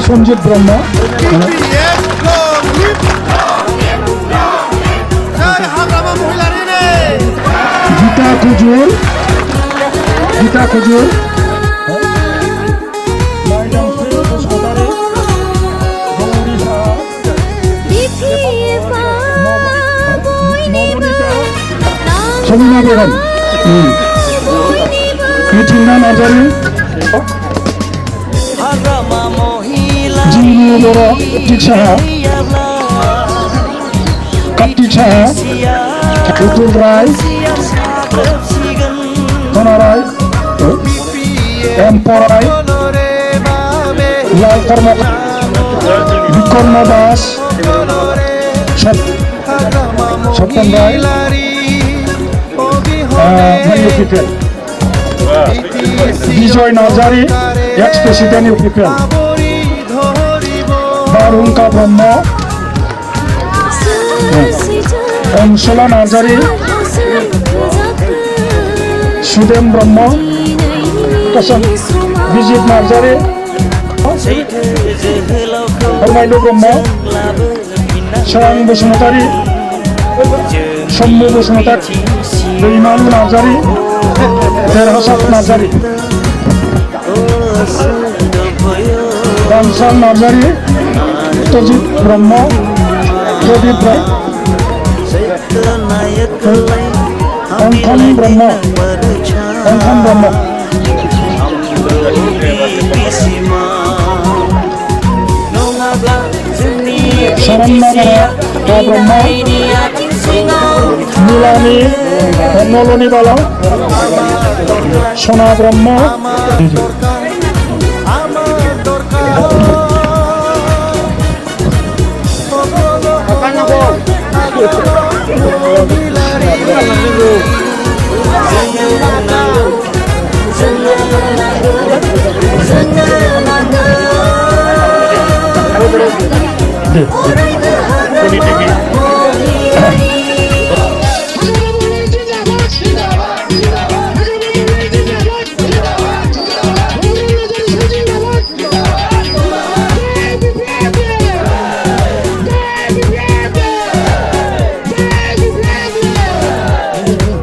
সঞ্জিত ব্রহ্ম, গীতা কুজুর, গীতা কুজুর, সবিনা বেগম, মিঠিনা নার্জারি, জিনি বড়, কার্তিক সাহা, কার্তিক সাহা, পুতুল রায়, ধনা রায়, এম্পর রায়, লাল কর্মকার, বিকর্ম দাস, সত্যম রায়, বিজয় Narzary, x president UPPL, বারুঙ্কা ব্রহ্ম, অংশলা নার্জারি, সুদেম ব্রহ্ম, বিজিত নার্জারি, হরমাইলু ব্রহ্ম, সোরাং বসুমতারি, সৌম্য বসুমতারি, ইমানু নার্জারি, দেড়হাসাদ নার্জারি, রামসাল নার্জারি, সত্যজিৎ ব্রহ্ম, প্রদীপ রায়, অঙ্কন ব্রহ্ম, অঙ্কন ব্রহ্ম, শরণ্য ব্রহ্ম, নীলানী নলনী বালা, সোনা ব্রহ্ম, Ini